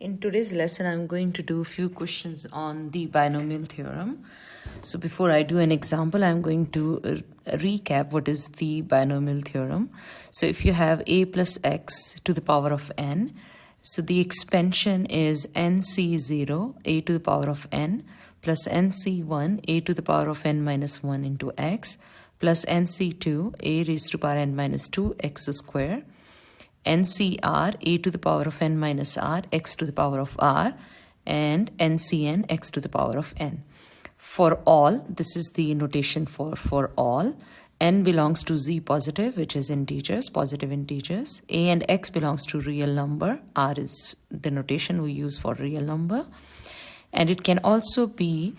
In today's lesson, I'm going to do a few questions on the binomial theorem. So before I do an example, I'm going to recap what is the binomial theorem. So if you have a plus x to the power of n, so the expansion is nc0 a to the power of n plus nc1 a to the power of n minus 1 into x plus nc2 a raised to power n minus 2 x square, NCR a to the power of n minus r x to the power of r, and NCN x to the power of n. For all, this is the notation for all. N belongs to z positive, which is integers, positive integers. A and x belongs to real number. R is the notation we use for real number. And it can also be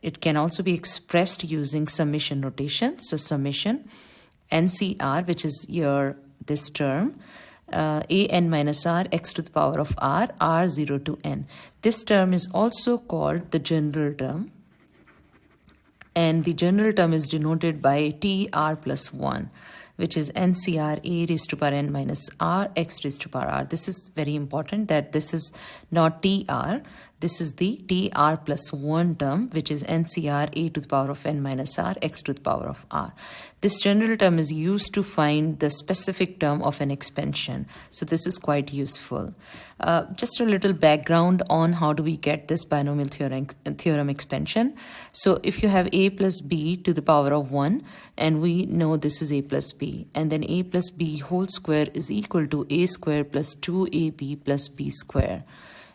expressed using summation notation. So summation NCR, which is this term, a n minus r x to the power of r, r0 to n. This term is also called the general term, and the general term is denoted by tr plus 1, which is NCR a raised to power n minus r x raised to power r. This is very important that this is not tr. This is the tr plus 1 term, which is NCR a to the power of n minus r x to the power of r. This general term is used to find the specific term of an expansion. So this is quite useful. Just a little background on how do we get this binomial theorem expansion. So if you have a plus b to the power of 1, and we know this is a plus b, and then a plus b whole square is equal to a square plus 2ab plus b square.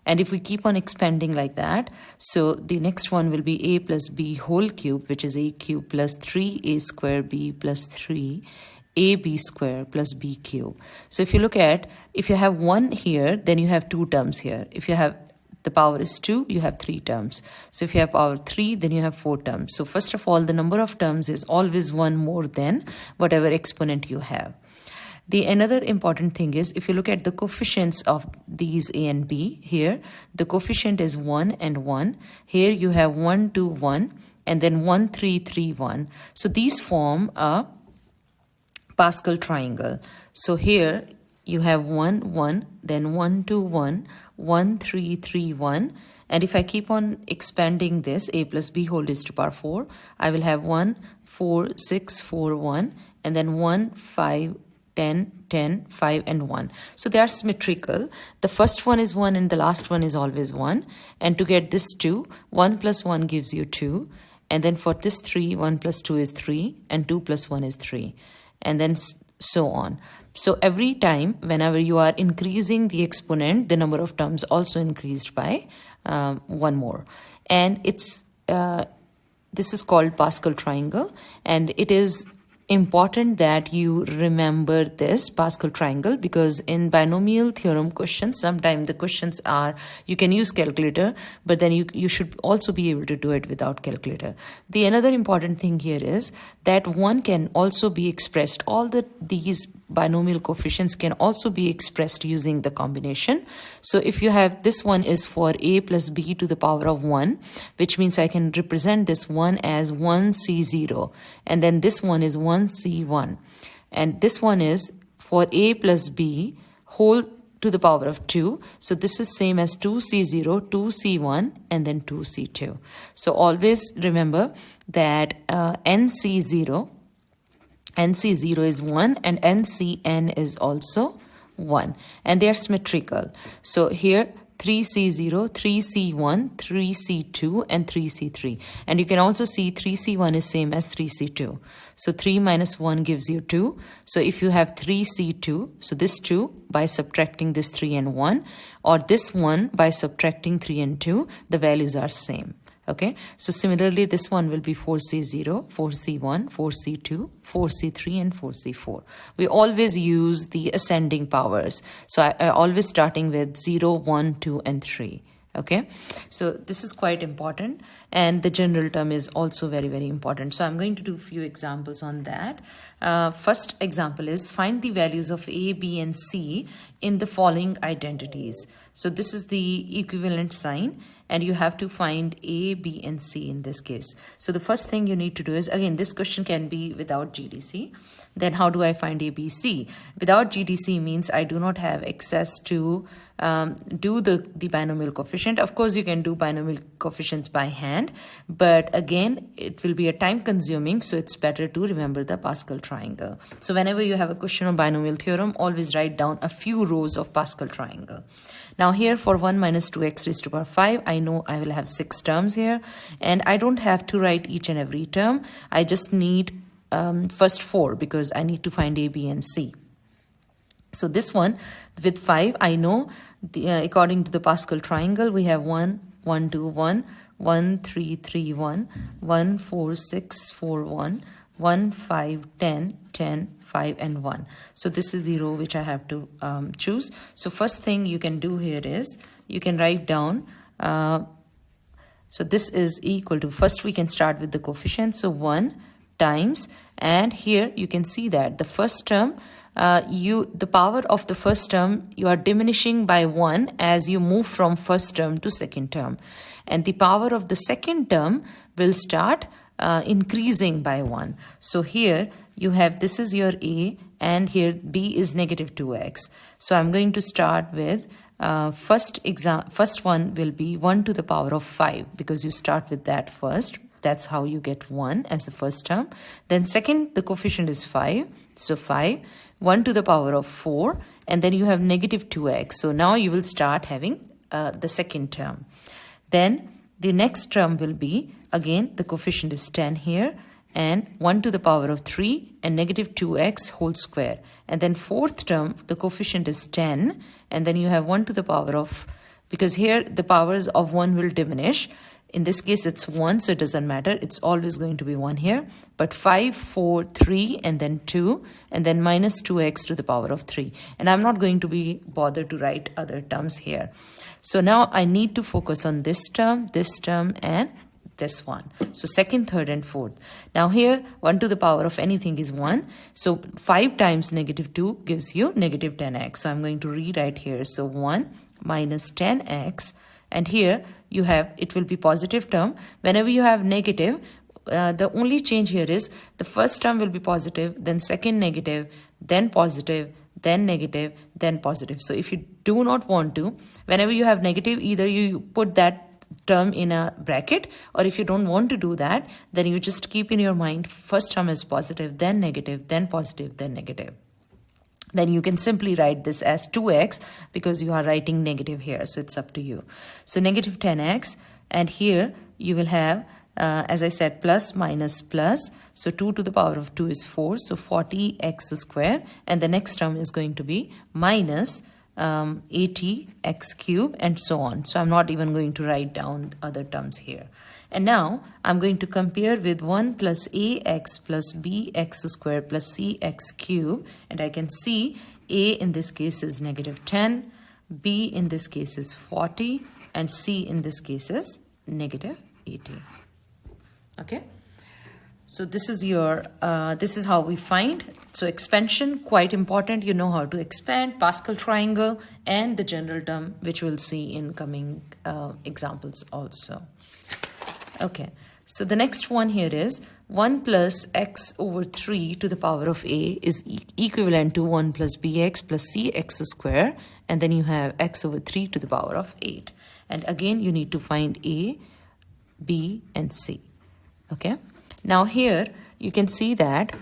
And if we keep on expanding like that, so the next one will be a plus b whole cube, which is a cube plus 3a square b plus 3 ab square plus b cube. So if you look at, if you have 1 here, then you have 2 terms here. If you have the power is 2, you have 3 terms. So if you have power 3, then you have 4 terms. So first of all, the number of terms is always 1 more than whatever exponent you have. Another important thing is, if you look at the coefficients of these a and b, here the coefficient is 1 and 1. Here you have 1, 2, 1, and then 1, 3, 3, 1. So these form a Pascal triangle. So here you have 1, 1, then 1, 2, 1, 1, 3, 3, 1. And if I keep on expanding this, a plus b whole raised to power 4, I will have 1, 4, 6, 4, 1, and then 1, 5, 10, 10, 5, and 1. So they are symmetrical. The first one is 1 and the last one is always 1. And to get this 2, 1 plus 1 gives you 2. And then for this 3, 1 plus 2 is 3, and 2 plus 1 is 3. And then so on. So every time, whenever you are increasing the exponent, the number of terms also increased by 1 more. And this is called Pascal triangle, and it is important that you remember this Pascal triangle, because in binomial theorem questions, sometimes the questions are, you can use calculator, but then you should also be able to do it without calculator. The another important thing here is that one can also be expressed, these binomial coefficients can also be expressed using the combination. So if you have, this one is for a plus b to the power of 1, which means I can represent this one as 1c0, and then this one is 1c1, and this one is for a plus b whole to the power of 2. So this is same as 2c0, 2c1, and then 2c2. So always remember that NC0 is 1 and NCN is also 1, and they are symmetrical. So here 3c0, 3c1, 3c2, and 3c3. And you can also see 3c1 is same as 3c2. So 3 minus 1 gives you 2. So if you have 3c2, so this 2 by subtracting this 3 and 1, or this 1 by subtracting 3 and 2, the values are same. Okay, so similarly, this one will be 4c0, 4c1, 4c2, 4c3, and 4c4. We always use the ascending powers. So I always starting with 0, 1, 2, and 3. Okay, so this is quite important. and the general term is also very, very important. So I'm going to do a few examples on that. First example is find the values of A, B, and C in the following identities. So this is the equivalent sign, and you have to find A, B, and C in this case. So the first thing you need to do is, again, this question can be without GDC. Then how do I find A, B, C? Without GDC means I do not have access to do the binomial coefficient. Of course, you can do binomial coefficients by hand, but again, it will be a time consuming, so it's better to remember the Pascal triangle. So whenever you have a question on binomial theorem, always write down a few rows of Pascal triangle. Now here for 1 minus 2x raised to power 5, I know I will have 6 terms here, and I don't have to write each and every term. I just need first 4 because I need to find A, B, and C. So this one with 5, I know according to the Pascal triangle, we have 1, 1, 2, 1, 1, 3, 3, 1, 1, 4, 6, 4, 1, 1, 5, 10, 10, 5, and 1. So this is the row which I have to choose. So first thing you can do here is you can write down, so this is equal to, first we can start with the coefficient, so 1 times, and here you can see that the first term, the power of the first term, you are diminishing by 1 as you move from first term to second term, and the power of the second term will start increasing by 1. So here you have, this is your A, and here B is negative 2x. So I'm going to start with first one will be 1 to the power of 5 because you start with that first. That's how you get 1 as the first term. Then second, the coefficient is 5. So 5, 1 to the power of 4, and then you have negative 2x. So now you will start having the second term. Then the next term will be, again, the coefficient is 10 here, and 1 to the power of 3 and negative 2x whole square. And then fourth term, the coefficient is 10, and then you have 1 to the power of, because here the powers of 1 will diminish. In this case, it's 1, so it doesn't matter. It's always going to be 1 here. But 5, 4, 3, and then 2, and then minus 2x to the power of 3. And I'm not going to be bothered to write other terms here. So now I need to focus on this term, and this one. So second, third, and fourth. Now here, 1 to the power of anything is 1. So 5 times negative 2 gives you negative 10x. So I'm going to rewrite here. So 1 minus 10x. And here you have, it will be positive term. Whenever you have negative, the only change here is the first term will be positive, then second negative, then positive, then negative, then positive. So if you do not want to, whenever you have negative, either you put that term in a bracket, or if you don't want to do that, then you just keep in your mind first term is positive, then negative, then positive, then negative. Then you can simply write this as 2x because you are writing negative here. So it's up to you. So negative 10x, and here you will have, as I said, plus minus plus. So 2 to the power of 2 is 4. So 40x square. And the next term is going to be minus 80x cube, and so on. So I'm not even going to write down other terms here. And now I'm going to compare with 1 plus ax plus bx square plus cx cube, and I can see a in this case is negative 10, b in this case is 40, and c in this case is negative 80. Okay. So this is your, this is how we find. So expansion, quite important. You know how to expand, Pascal triangle, and the general term, which we'll see in coming examples also. Okay, so the next one here is 1 plus x over 3 to the power of a is equivalent to 1 plus bx plus cx square, and then you have x over 3 to the power of 8. And again, you need to find a, b, and c. Okay. Now here you can see that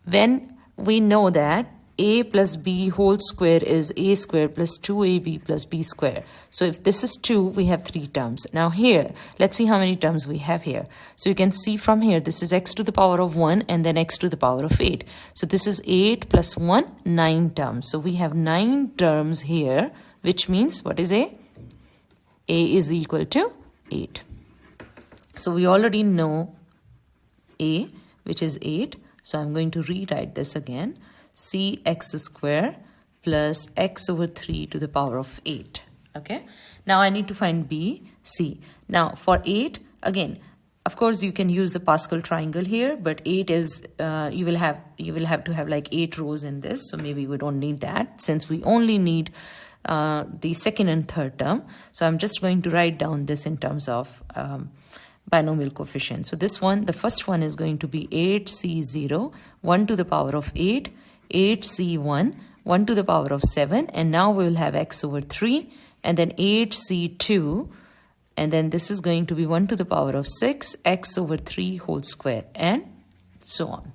when we know that a plus b whole square is a square plus 2ab plus b square. So if this is 2, we have 3 terms. Now here, let's see how many terms we have here. So you can see from here, this is x to the power of 1 and then x to the power of 8. So this is 8 plus 1, 9 terms. So we have 9 terms here, which means what is a? A is equal to 8. So we already know a, which is 8. So I'm going to rewrite this again. Cx square plus x over 3 to the power of 8. Okay. Now I need to find b, c. Now for 8, Again, of course, you can use the Pascal triangle here, but 8 is, you will have to have like 8 rows in this. So maybe we don't need that since we only need the second and third term. So I'm just going to write down this in terms of binomial coefficient. So this one, the first one is going to be 8c0, 1 to the power of 8, 8c1, 1 to the power of 7, and now we will have x over 3, and then 8c2, and then this is going to be 1 to the power of 6, x over 3 whole square, and so on.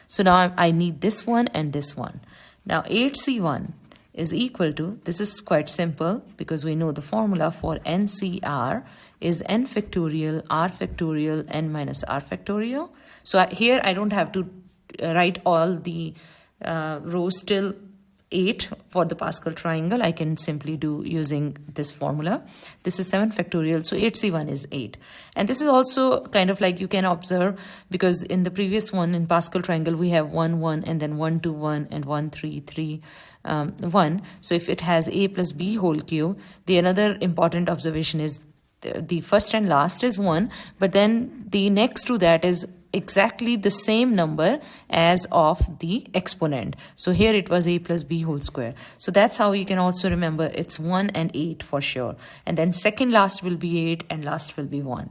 So now I need this one and this one. Now 8c1 is equal to, this is quite simple because we know the formula for NCR is n factorial r factorial n minus r factorial. So here I don't have to write all the rows till 8 for the Pascal triangle. I can simply do using this formula. This is 7 factorial, so 8c1 is 8. And this is also kind of like you can observe, because in the previous one in Pascal triangle we have 1 1 and then 1 2 1 and 1 3 3 1. So if it has a plus b whole cube, the another important observation is the first and last is 1, but then the next to that is exactly the same number as of the exponent. So here it was a plus b whole square. So that's how you can also remember it's 1 and 8 for sure. And then second last will be 8 and last will be 1.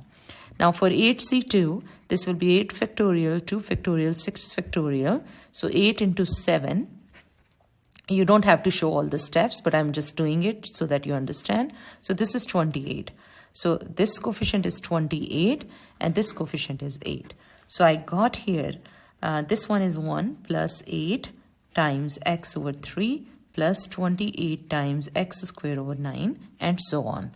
Now for 8c2, this will be 8 factorial, 2 factorial, 6 factorial. So 8 into 7. You don't have to show all the steps, but I'm just doing it so that you understand. So this is 28. So this coefficient is 28 and this coefficient is 8. So I got here, this one is 1 plus 8 times x over 3 plus 28 times x square over 9 and so on.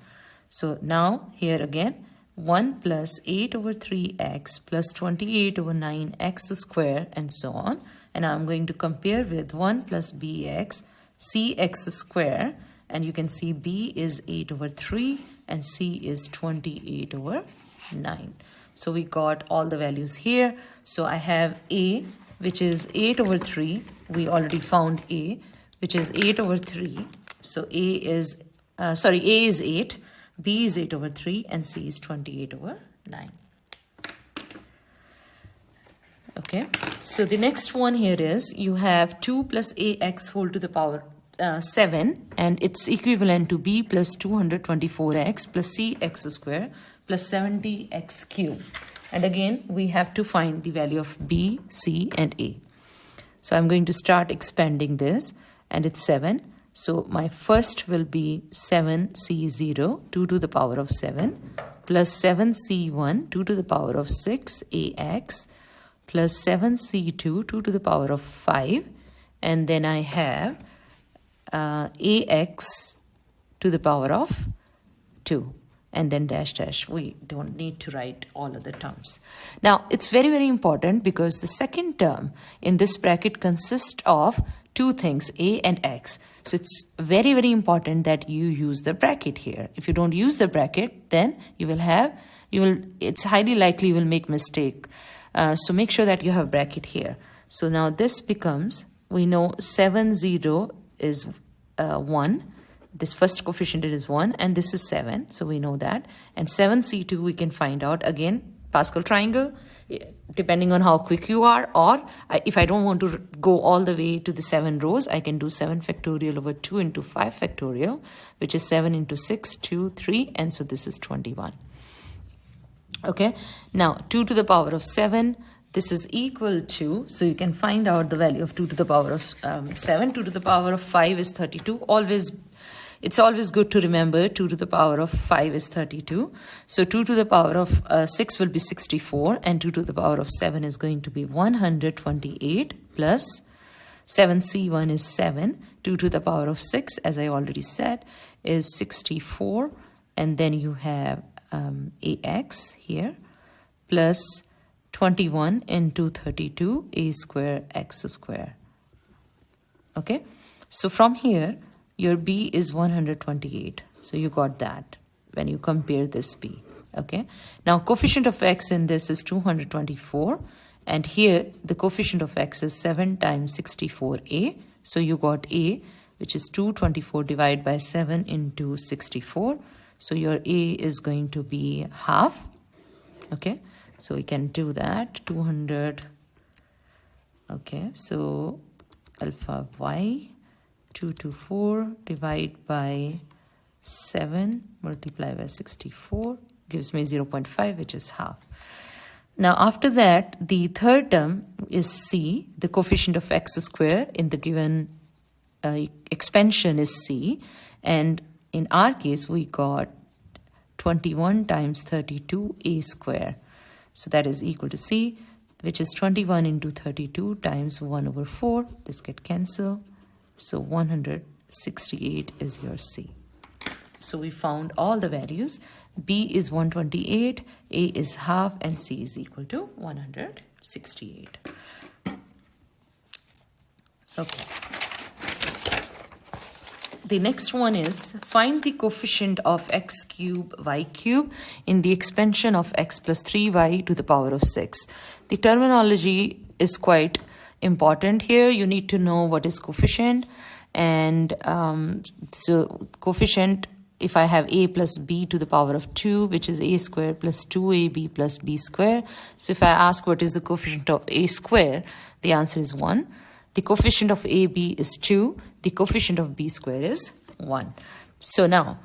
So now here again, 1 plus 8 over 3x plus 28 over 9x square and so on. And I'm going to compare with 1 plus bx, cx square, and you can see b is 8 over 3 and c is 28 over 9. So we got all the values here. So I have a, which is 8 over 3. We already found a, which is 8 over 3. So a is 8, b is 8 over 3, and c is 28 over 9. Okay, so the next one here is you have 2 plus ax whole to the power 7, and it's equivalent to b plus 224x plus cx square plus 70x cube. And again, we have to find the value of b, c, and a. So I'm going to start expanding this, and it's 7. So my first will be 7c0, 2 to the power of 7, plus 7c1, 2 to the power of 6, ax, plus 7c2, 2 to the power of 5, and then I have ax to the power of 2. And then dash dash. We don't need to write all of the terms. Now, it's very, very important because the second term in this bracket consists of two things, a and x. So it's very, very important that you use the bracket here. If you don't use the bracket, then it's highly likely you will make mistake. So make sure that you have bracket here. So now this becomes, we know 7,0 is 1. This first coefficient is 1 and this is 7. So we know that. And 7c2 we can find out. Again, Pascal triangle, depending on how quick you are. Or if I don't want to go all the way to the 7 rows, I can do 7 factorial over 2 into 5 factorial, which is 7 into 6, 2, 3. And so this is 21. Okay. Now 2 to the power of 7. This is equal to, so you can find out the value of 2 to the power of 7. 2 to the power of 5 is 32. It's always good to remember 2 to the power of 5 is 32. So 2 to the power of 6 will be 64, and 2 to the power of 7 is going to be 128 plus 7c1 is 7. 2 to the power of 6, as I already said, is 64. And then you have ax here plus 21 into 32, a square x square. Okay, so from here, your b is 128. So you got that when you compare this b. Okay, now coefficient of x in this is 224. And here, the coefficient of x is 7 times 64a. So you got a, which is 224 divided by 7 into 64. So your a is going to be half. Okay, so we can do that. 200. Okay, so alpha y 224 divide by 7 multiply by 64 gives me 0.5, which is half. Now after that, the third term is c. The coefficient of x square in the given expansion is c, and in our case we got 21 times 32a square. So that is equal to c, which is 21 into 32 times 1 over 4. This get cancelled. So 168 is your c. So we found all the values. B is 128, A is half, and C is equal to 168. Okay. The next one is find the coefficient of x cube y cube in the expansion of x plus 3y to the power of 6. The terminology is quite important here. You need to know what is coefficient, and so coefficient, if I have a plus b to the power of 2, which is a square plus 2ab plus b square. So if I ask what is the coefficient of a square, the answer is 1. The coefficient of ab is 2. The coefficient of b square is 1. So now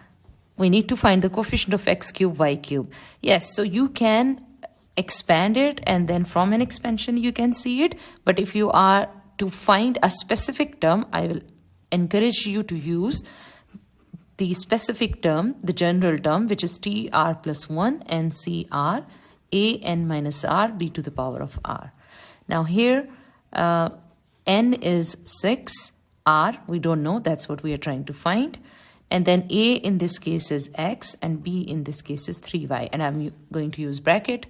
we need to find the coefficient of x cube y cube. Yes, so you can expand it, and then from an expansion you can see it. But if you are to find a specific term, I will encourage you to use the specific term, the general term, which is tr plus 1 ncr a n minus r b to the power of r. Now here n is 6, r we don't know, that's what we are trying to find, and then a in this case is x and b in this case is 3y, and I'm going to use bracket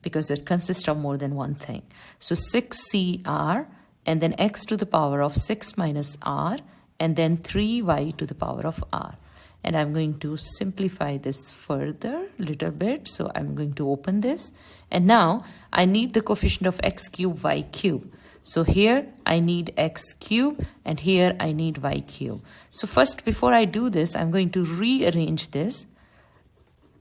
because it consists of more than one thing. So 6cr and then x to the power of 6 minus r and then 3y to the power of r. And I'm going to simplify this further a little bit. So I'm going to open this. And now I need the coefficient of x cube, y cube. So here I need x cube and here I need y cube. So first, before I do this, I'm going to rearrange this.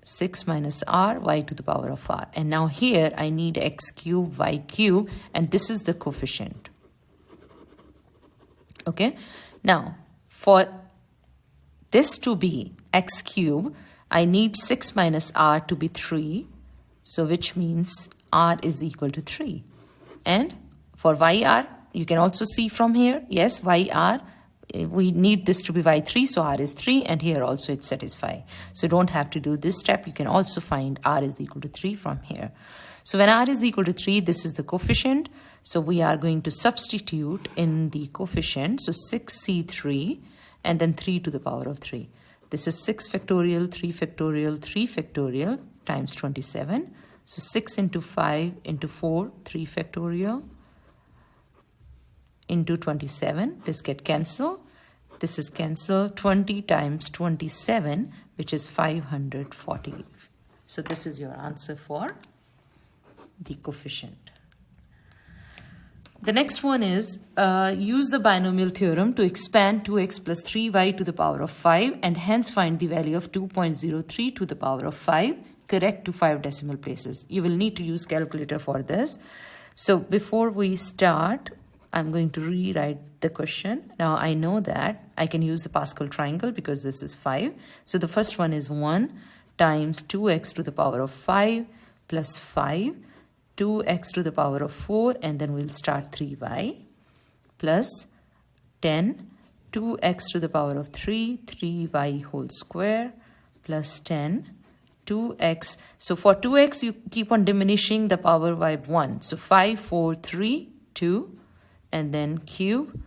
6 minus r, y to the power of r. And now here I need x cube, y cube, and this is the coefficient. Okay. Now, for this to be x cube, I need 6 minus r to be 3. So which means r is equal to 3. And for yr, you can also see from here, yes, yr, we need this to be y3, so r is 3, and here also it's satisfied. So don't have to do this step. You can also find r is equal to 3 from here. So when r is equal to 3, this is the coefficient. So we are going to substitute in the coefficient. So 6c3 and then 3 to the power of 3. This is 6 factorial, 3 factorial, 3 factorial times 27. So 6 into 5 into 4, 3 factorial into 27. This get cancelled. This is cancelled. 20 times 27, which is 540. So this is your answer for the coefficient. The next one is use the binomial theorem to expand 2x plus 3y to the power of 5 and hence find the value of 2.03 to the power of 5, correct to 5 decimal places. You will need to use calculator for this. So before we start, I'm going to rewrite the question. Now I know that I can use the Pascal triangle because this is 5. So the first one is 1 times 2x to the power of 5 plus 5, 2x to the power of 4, and then we'll start 3y, plus 10, 2x to the power of 3, 3y whole square, plus 10, 2x. So for 2x, you keep on diminishing the power by 1. So 5, 4, 3, 2, and then cube,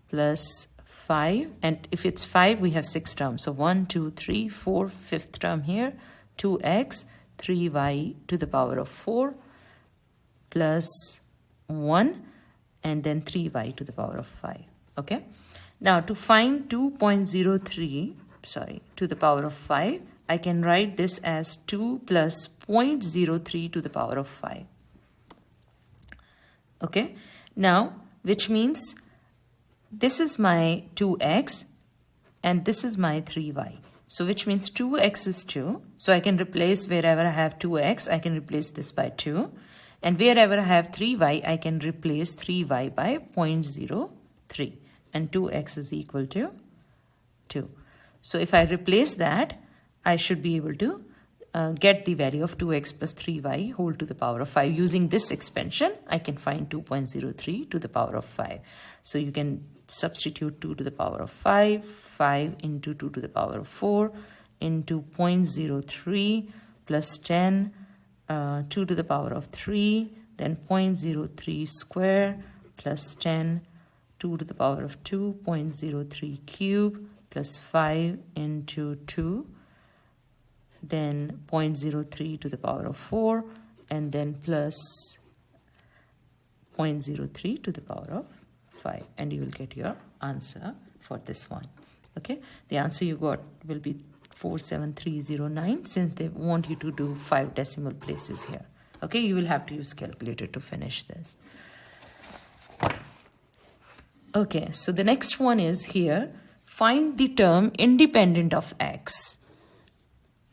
plus 5. And if it's 5, we have 6 terms. So 1, 2, 3, 4, fifth term here, 2x, 3y to the power of 4, plus 1, and then 3y to the power of 5. Okay. Now to find 2.03, to the power of 5, I can write this as 2 plus 0.03 to the power of 5. Okay. Now, which means this is my 2x and this is my 3y. So which means 2x is 2. So I can replace wherever I have 2x, I can replace this by 2. And wherever I have 3y, I can replace 3y by 0.03. And 2x is equal to 2. So if I replace that, I should be able to get the value of 2x plus 3y whole to the power of 5. Using this expansion, I can find 2.03 to the power of 5. So you can substitute 2 to the power of 5, 5 into 2 to the power of 4 into 0.03 plus 10, 2 to the power of 3, then 0.03 square plus 10, 2 to the power of 2, 0.03 cube plus 5 into 2, then 0.03 to the power of 4, and then plus 0.03 to the power of 5. And you will get your answer for this one. Okay, the answer you got will be 47309, since they want you to do 5 decimal places here. Okay, you will have to use calculator to finish this. Okay, so the next one is here, find the term independent of x.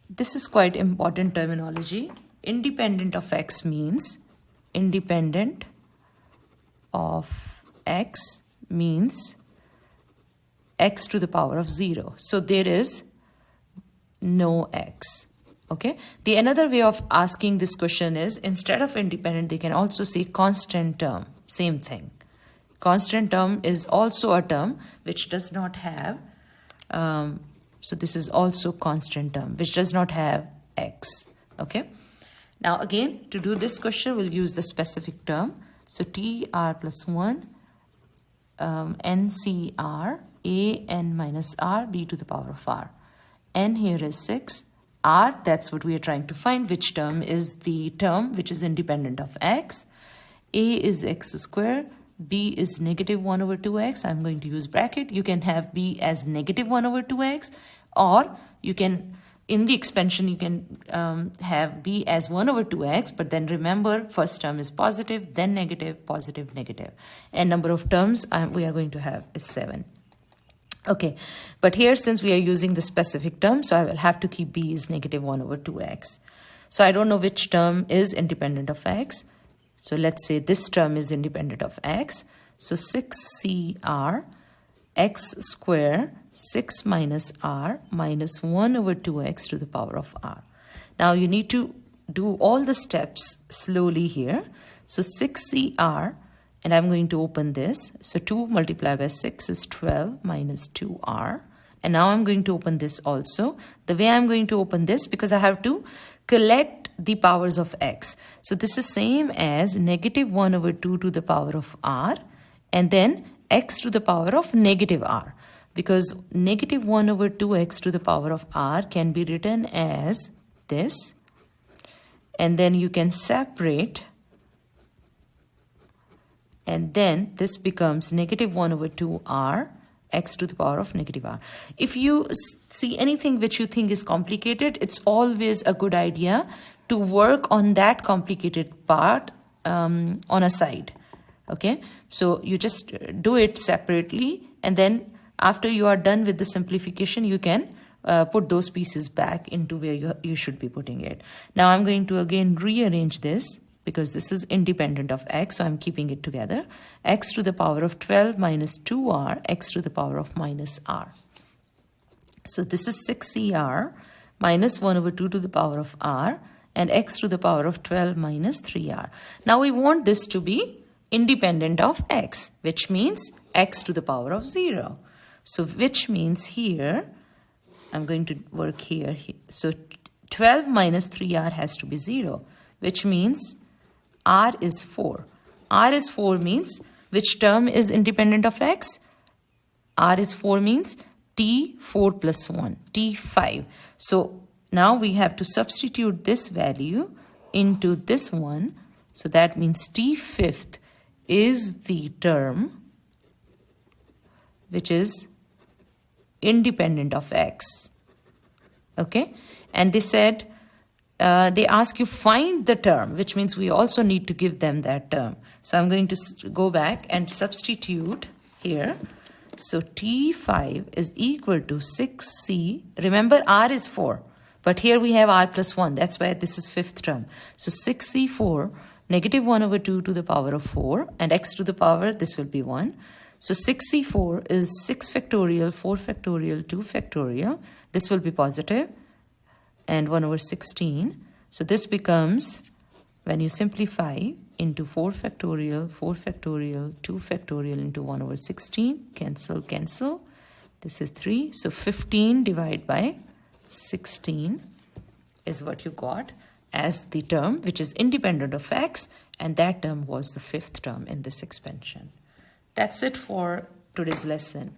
This is quite important terminology. Independent of x means independent of x means x to the power of 0. So there is no x. Okay. The another way of asking this question is, instead of independent, they can also say constant term. Same thing. Constant term is also a term which does not have, so this is also constant term which does not have x. Okay. Now again, to do this question, we'll use the specific term. So TR plus 1, NCR, A n minus R, d to the power of R. N here is 6. R, that's what we are trying to find, which term is the term which is independent of x. A is x squared. B is negative 1 over 2x. I'm going to use bracket. You can have B as negative 1 over 2x, or you can, in the expansion, you can have B as 1 over 2x, but then remember, first term is positive, then negative, positive, negative. And number of terms we are going to have is 7. Okay, but here, since we are using the specific term, so I will have to keep B is negative 1 over 2x. So I don't know which term is independent of x. So let's say this term is independent of x. So 6CR x square 6 minus r minus 1 over 2x to the power of r. Now you need to do all the steps slowly here. So 6CR, and I'm going to open this. So 2 multiplied by 6 is 12 minus 2r. And now I'm going to open this also. The way I'm going to open this, because I have to collect the powers of x. So this is same as negative 1 over 2 to the power of r, and then x to the power of negative r. Because negative 1 over 2x to the power of r can be written as this. And then you can separate, and then this becomes negative 1 over 2r, x to the power of negative r. If you see anything which you think is complicated, it's always a good idea to work on that complicated part on a side. Okay, so you just do it separately, and then after you are done with the simplification, you can put those pieces back into where you should be putting it. Now I'm going to again rearrange this, because this is independent of x, so I'm keeping it together. X to the power of 12 minus 2r, x to the power of minus r. So this is 6CR minus 1 over 2 to the power of r, and x to the power of 12 minus 3r. Now we want this to be independent of x, which means x to the power of 0. So which means here, I'm going to work here. So 12 minus 3r has to be 0, which means r is 4. R is 4 means which term is independent of x? R is 4 means T4 plus 1, T5. So now we have to substitute this value into this one. So that means T5th is the term which is independent of x. Okay? And they said, they ask you find the term, which means we also need to give them that term. So I'm going to go back and substitute here. So T5 is equal to 6C. Remember, R is 4. But here we have R plus 1. That's why this is fifth term. So 6C4, negative 1 over 2 to the power of 4. And x to the power, this will be 1. So 6C4 is 6 factorial, 4 factorial, 2 factorial. This will be positive. And 1 over 16. So this becomes, when you simplify, into 4 factorial, 2 factorial into 1 over 16. Cancel, cancel. This is 3. So 15 divided by 16 is what you got as the term which is independent of x, and that term was the fifth term in this expansion. That's it for today's lesson.